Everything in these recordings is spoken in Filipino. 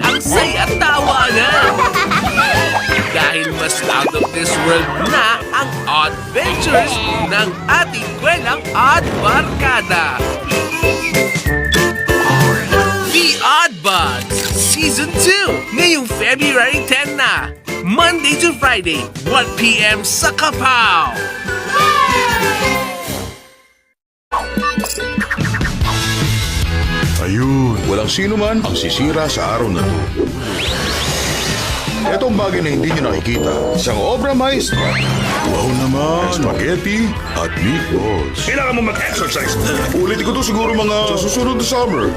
ang saya tawanan. Dahil mas out of this world na ang adventures ng ating kwelang Odd Barkada. The Odd Buds Season 2 ngayong February 10 na. Monday to Friday, 1 p.m. sa Kapaw. Ayun, walang sino man ang sisira sa araw na to. Etong bagay na hindi nyo nakikita, isang obra maestra. Wow naman! Spaghetti at meatballs. Kailangan mo mag-exercise. Ulitin ko to siguro mga susunod na summer.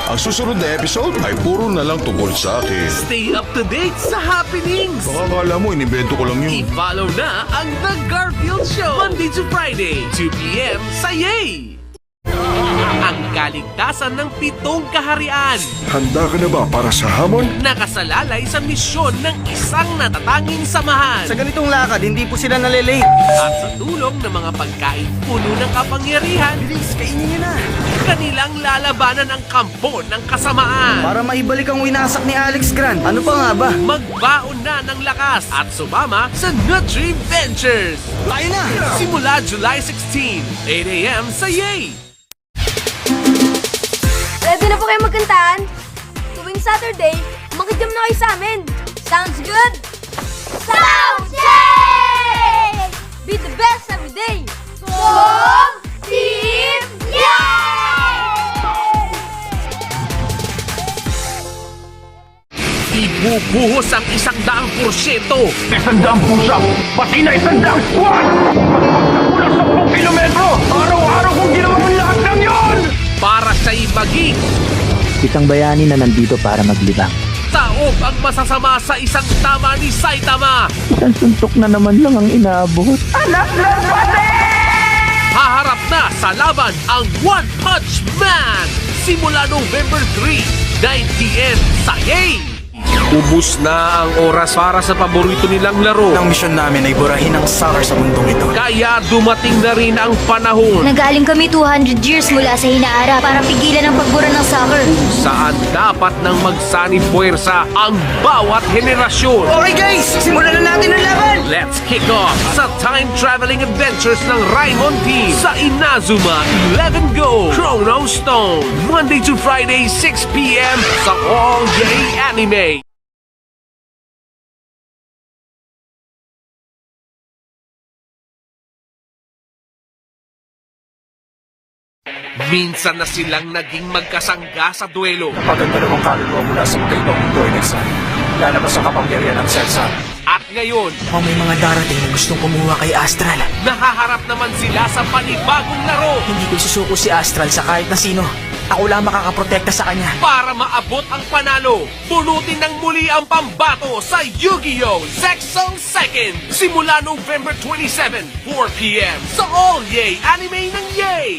Ang susunod na episode ay puro na lang tungkol sa akin. Stay up to date sa happenings. Baka akala mo, inimbento ko lang yun. I-follow na ang The Garfield Show. Monday to Friday, 2 p.m. sa Yay! Ang kaligtasan ng 7 kaharian. Handa ka na ba para sa hamon? Nakasalalay sa misyon ng isang natatanging samahan. Sa ganitong lakad, hindi po sila nalilate. At sa tulong ng mga pagkain puno ng kapangyarihan, Bilis, kainin niyo na. kanilang lalabanan ang kampo ng kasamaan. Para maibalik ang winasak ni Alex Grant. Ano pa nga ba? Magbaon na ng lakas at sumama sa Nutri Ventures. Tayo na! Simula July 16, 8 a.m. sa Yay! Ready na po kayo magkantaan? Tuwing Saturday, makijam na kayo sa amin. Sounds good? Sounds yay! Be the best every day. Song Team Yay! Ibubuhos ang 100%. 100 push-up, pati na 100 squat! Pagpagpagpag 10 kilometro, araw-araw kong ginawa ang lahat ng yon! Para siya'y maging Isang bayani na nandito para maglibang. taob ang masasama sa isang tama ni Saitama. Isang suntok na naman lang ang inaabot. Haharap na sa laban ang One Punch Man. Simula November 3, 9 p.m. sa Yay! Ubus na ang oras para sa paborito nilang laro. Ang misyon namin ay burahin ang soccer sa mundong ito. Kaya dumating na rin ang panahon Nagaling kami 200 years mula sa hinaharap para pigilan ang pagbura ng soccer. saan dapat nang magsanib puwersa ang bawat henerasyon. Okay guys, simulan na natin ang laban! Let's kick off sa time-traveling adventures ng Raimon Team sa Inazuma 11 Go Chrono Stone. Monday to Friday, 6 p.m. sa All Yay Anime. Minsan na silang naging magkasangga sa duelo. Maganda namang kaluluwa mula sa magkaibang mundo ay nagsan. Lalabas ang kapangyarihan ng Celsa. At ngayon, Mukhang may mga darating na gustong kumuha kay Astral. nahaharap naman sila sa panibagong laro Hindi ko isusuko si Astral sa kahit na sino. Ako lang makakaprotekta sa kanya. para maabot ang panalo. Punutin ng muli ang pambato sa Yu-Gi-Oh! Zexong 2nd. Simula November 27, 4 p.m. sa All Yay Anime ng Yay!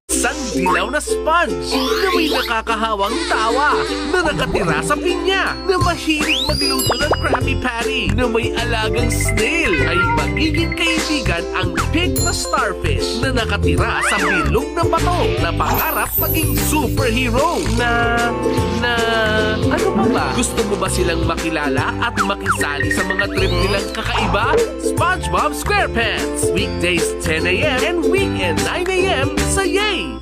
Isang dilaw na sponge na may nakakahawang tawa na nakatira sa pinya na mahilig magluto ng Krabby Patty na may alagang snail ay magiging kaibigan ang pig na starfish na nakatira sa bilog na bato na pangarap maging superhero na ano pa ba? Gusto mo ba silang makilala at makisali sa mga trip nilang kakaiba? SpongeBob SquarePants weekdays 10 a.m. and weekend 9 a.m. sa Yay!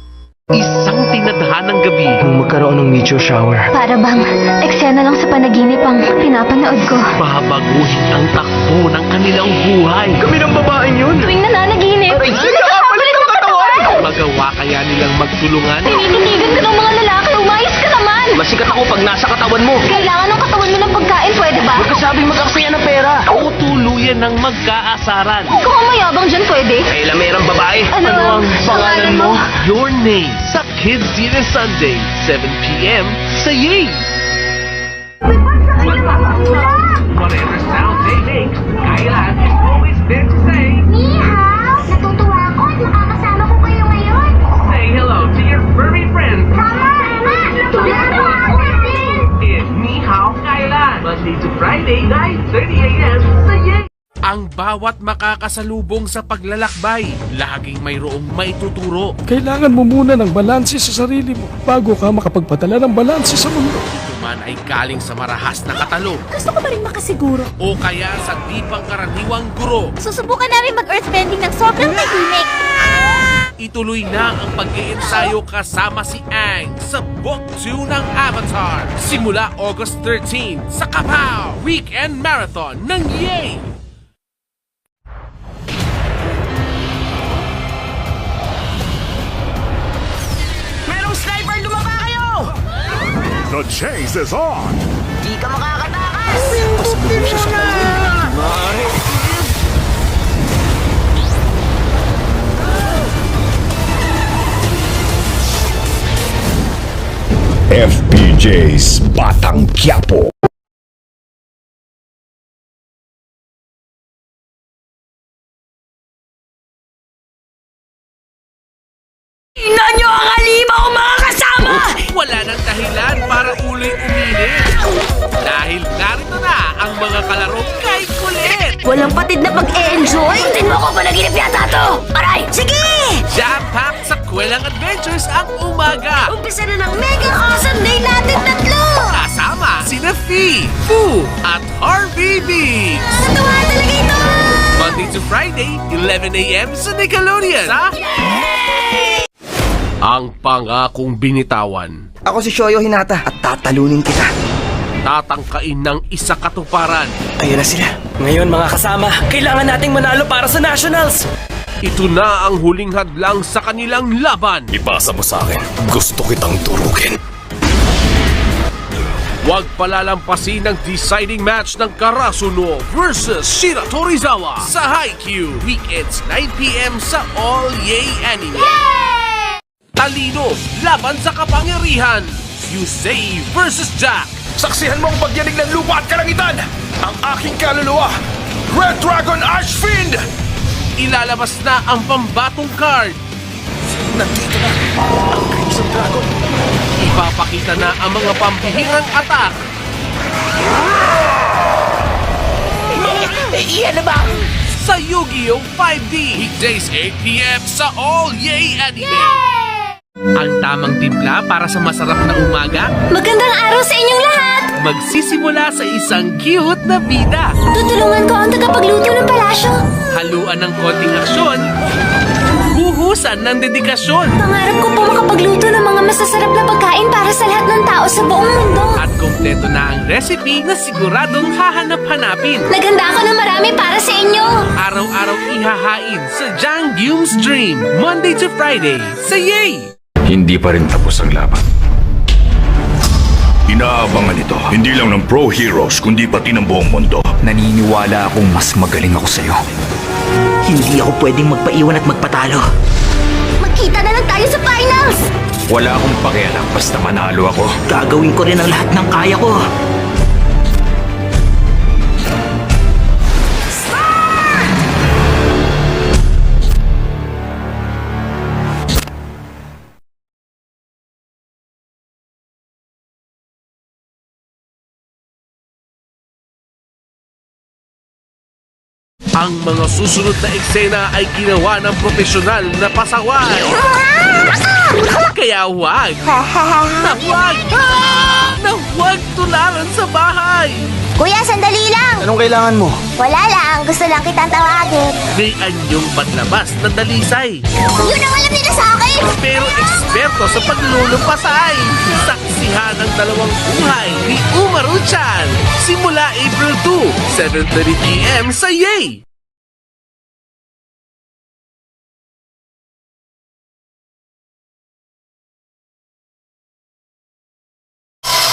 Isang tinadhanang gabi. Kung magkaroon ng meteor shower, Para bang eksena lang sa panaginip ang pinapanood ko. Babaguhin ang takbo ng kanilang buhay. Kami ng babaeng yun! Tuwing nananaginip, nagkakapalit ang katawan! Magawa kaya nilang magtulungan? Tinititigan ka ng mga lalaki, umayos ka naman! Masikat ako pag nasa katawan mo! Kailangan ng katawan mo ng pagkain, pwede ba? Huwag ka sabing mag-aksaya ng pera! O tuluyan ng magkaasaran? Kung ang mayabang dyan, pwede? Kailan mayroong babae? Ano ang pangalan mo? Your Name sa Kids Dinner Sunday, 7 p.m. sa Yay! Whatever sound they make, Kailan is always there to say, Mihao! Natutuwa ako at nakakasama ko kayo ngayon. say hello to your furry friends. Tama! Tulad mo ako natin! It's Ni Hao Kailan, Monday to Friday, 9:30 a.m. sa Yay! Ang bawat makakasalubong sa paglalakbay, laging mayroong maituturo. Kailangan mo muna ng balanse sa sarili mo bago ka makapagpadala ng balanse sa mundo. Ito man ay galing sa marahas na katalo Gusto ko pa rin makasiguro. o kaya sa di pangkaraniwang guro, Susubukan namin mag-earthbending ng sobrang tahimik. ituloy na ang pag-iensayo kasama si Aang sa Book 2 ng Avatar. Simula August 13 sa Kapow Weekend Marathon ng Yay! Merong sniper, lumaba kayo! The chase is on! Di ka makakatakas! FPJ's Batang Quiapo. Tingnan nyo ang halimaw, mga kasama! Wala nang dahilan para uling umilit. Dahil narito na ang mga kalaro kay kulit. Walang patid na pag-e-enjoy. Tin mo ko pa naginip yata to. Aray, sige! Jam-packed sa kwelang adventures ang umaga. Umpisa na ng mega awesome day natin tatlo! Kasama sina Fee, Foo at Harvey Biggs. Natuwa talaga ito! Monday to Friday, 11 a.m. sa Nickelodeon. Ang pangakong binitawan, Ako si Shoyo Hinata at tatalunin kita. tatangkain ng isa katuparan. Ayun na sila. Ngayon mga kasama, kailangan nating manalo para sa Nationals. Ito na ang huling hadlang sa kanilang laban. Ipasa mo sa akin. Gusto kitang durugin. Huwag palalampasin ang deciding match ng Karasuno versus Shira Torizawa sa Haikyuu. Weekends 9 p.m. sa All Yay Anime. Talino laban sa kapangyarihan. Yusei versus Jack. Saksihan mo ang pagyanig ng lupa at kalangitan! Ang aking kaluluwa! Red Dragon Archfiend! Ilalabas na ang pambatong card. Nandito na ang Crimson Dragon! Ipapakita na ang mga pambihirang atak. Iyan na ba? Sa Yu-Gi-Oh! 5D. Weekdays 8 p.m. sa All Yay Anime. Ang tamang timpla para sa masarap na umaga, Magandang araw sa inyong lahat! magsisimula sa isang cute na bida. Tutulungan ko ang tagapagluto ng palasyo. Haluan ng konting aksyon, buhusan ng dedikasyon, Pangarap ko po makapagluto ng mga masasarap na pagkain para sa lahat ng tao sa buong mundo. at kompleto na ang recipe na siguradong hahanap-hanapin. Naghanda ako ng marami para sa inyo. Araw-araw ihahain sa Janggyum Stream, Monday to Friday, sa Yay! Hindi pa rin tapos ang laban. Inaabangan ito, hindi lang ng pro heroes, kundi pati ng buong mundo. Naniniwala akong mas magaling ako sa'yo. Hindi ako pwedeng magpaiwan at magpatalo. Magkita na lang tayo sa finals! Wala akong pakialam basta manalo ako. Gagawin ko rin ang lahat ng kaya ko. Ang mga susunod na eksena ay ginawa ng profesional na pasaway. Kaya huwag na huwag tularan sa bahay. Kuya, sandali lang! Anong kailangan mo? Wala lang, gusto lang kitang tawagin. May anyong paglabas na dalisay. Yun ang alam nila sa akin! Pero eksperto sa paglulumpasay. Saksihan ang dalawang buhay ni Umaru-chan. Simula April 2, 7:30 p.m. sa Yay!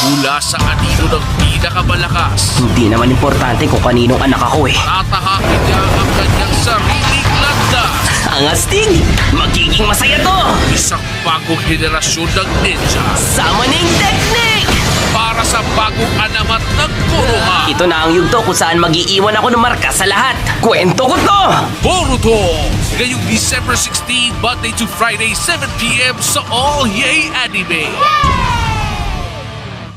Mula sa anino ng pinakamalakas, Hindi naman importante kung kaninong anak ako eh. tatahakin niya ang kanyang sariling landas. Ang astig! Magiging masaya to! Isang bagong henerasyon ng ninja Summoning Technique! para sa bagong anamat ng Konoha. Ito na ang yugto kung saan mag-iiwan ako ng marka sa lahat. Kwento ko to! Boruto! Ngayong December 16, Monday to Friday, 7 p.m. sa All Yay Anime.